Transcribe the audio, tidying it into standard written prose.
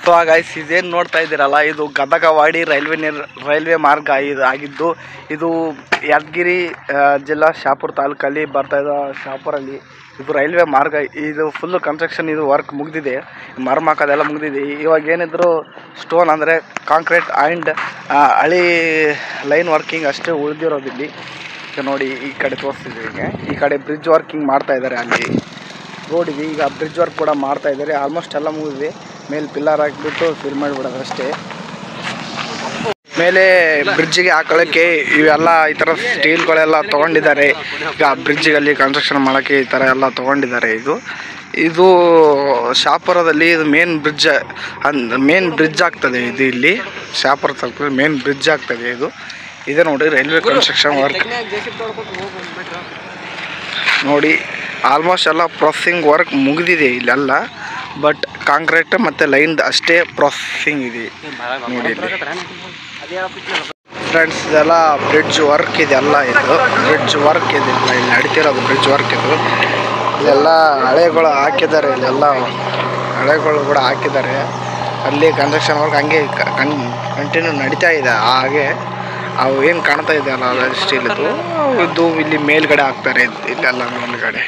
So guys ಇದೇನು ನೋಡ್ತಾ ಇದ್ದೀರಲ್ಲ, ಇದು ಗದಗವಾಡಿ ರೈಲ್ವೆ ಮಾರ್ಗ ಆಗಿದ್ದು, ಇದು ಯಾದಗಿರಿ ಜಿಲ್ಲಾ ಶಾಪುರ ತಾಲೂಕಲ್ಲಿ ಬರ್ತಾ ಇದ್ದ ಶಾಪುರಲ್ಲಿ ಇದು ರೈಲ್ವೆ ಮಾರ್ಗ. ಇದು ಫುಲ್ಲು ಕನ್ಸ್ಟ್ರಕ್ಷನ್, ಇದು ವರ್ಕ್ ಮುಗಿದಿದೆ, ಮರಮ್ ಹಾಕೋದೆಲ್ಲ ಮುಗಿದಿದೆ. ಇವಾಗ ಏನಿದ್ರು ಸ್ಟೋನ್ ಅಂದರೆ ಕಾಂಕ್ರೀಟ್ ಆ್ಯಂಡ್ ಹಳಿ ಲೈನ್ ವರ್ಕಿಂಗ್ ಅಷ್ಟೇ ಉಳಿದಿರೋದಿಲ್ಲಿ. ನೋಡಿ ಈ ಕಡೆ ತೋರಿಸ್ತಿದ್ದೀವಿ, ಈ ಕಡೆ ಬ್ರಿಡ್ಜ್ ವರ್ಕಿಂಗ್ ಮಾಡ್ತಾ ಇದ್ದಾರೆ. ಅಲ್ಲಿ ರೋಡ್ ಇದೆ, ಈಗ ಬ್ರಿಡ್ಜ್ ವರ್ಕ್ ಕೂಡ ಮಾಡ್ತಾ ಇದ್ದಾರೆ. ಆಲ್ಮೋಸ್ಟ್ ಎಲ್ಲ ಮುಗಿದಿದೆ. ಮೇಲೆ ಪಿಲ್ಲರ್ ಹಾಕಿಬಿಟ್ಟು ಫಿಲ್ ಮಾಡಿಬಿಡೋದು ಅಷ್ಟೇ. ಮೇಲೆ ಬ್ರಿಡ್ಜಿಗೆ ಹಾಕೊಳ್ಳೋಕ್ಕೆ ಇವೆಲ್ಲ ಈ ಥರ ಸ್ಟೀಲ್ಗಳೆಲ್ಲ ತೊಗೊಂಡಿದ್ದಾರೆ. ಈಗ ಬ್ರಿಡ್ಜಿಗಲ್ಲಿ ಕನ್ಸ್ಟ್ರಕ್ಷನ್ ಮಾಡೋಕ್ಕೆ ಈ ಥರ ಎಲ್ಲ ತೊಗೊಂಡಿದ್ದಾರೆ. ಇದು ಶಾಪುರದಲ್ಲಿ ಇದು ಮೇನ್ ಬ್ರಿಡ್ಜ್ ಆಗ್ತದೆ. ಇದು ಇಲ್ಲಿ ಶಾಪುರ ತಲುಪಿದ್ರೆ ಮೇನ್ ಬ್ರಿಡ್ಜ್ ಆಗ್ತದೆ. ಇದೆ ನೋಡಿ ರೈಲ್ವೆ ಕನ್ಸ್ಟ್ರಕ್ಷನ್ ವರ್ಕ್. ನೋಡಿ ಆಲ್ಮೋಸ್ಟ್ ಎಲ್ಲ ಪ್ರೊಸೆಸಿಂಗ್ ವರ್ಕ್ ಮುಗಿದಿದೆ ಇಲ್ಲೆಲ್ಲ, ಬಟ್ ಕಾಂಕ್ರೀಟ್ ಮತ್ತು ಲೈನ್ ಅಷ್ಟೇ ಪ್ರೊಸೆಸಿಂಗ್ ಇದೆ. ನೋಡಿ ಫ್ರೆಂಡ್ಸ್, ಇದೆಲ್ಲ ಬ್ರಿಡ್ಜ್ ವರ್ಕ್ ಇದೆಲ್ಲ. ಇದು ಬ್ರಿಡ್ಜ್ ವರ್ಕ್ ಇದೆಲ್ಲ ಇಲ್ಲಿ ನಡೀತಿರೋದು ಬ್ರಿಡ್ಜ್ ವರ್ಕ್. ಇಲ್ಲೆಲ್ಲ ಹಳೆಗಳು ಹಾಕಿದ್ದಾರೆ, ಇಲ್ಲೆಲ್ಲ ಹಳೆಗಳು ಕೂಡ ಹಾಕಿದ್ದಾರೆ. ಅಲ್ಲಿ ಕನ್ಸ್ಟ್ರಕ್ಷನ್ ವರ್ಕ್ ಹಂಗೆ ಕಂಟಿನ್ಯೂ ನಡೀತಾ ಇದೆ. ಹಾಗೆ ಅವು ಏನು ಕಾಣ್ತಾ ಇದೆ ಅಲ್ಲ ಸ್ಟೀಲ್ ಇದು ಇಲ್ಲಿ ಮೇಲ್ಗಡೆ ಹಾಕ್ತಾರೆ. ಇಲ್ಲೆಲ್ಲ ಮೇಲ್ಗಡೆ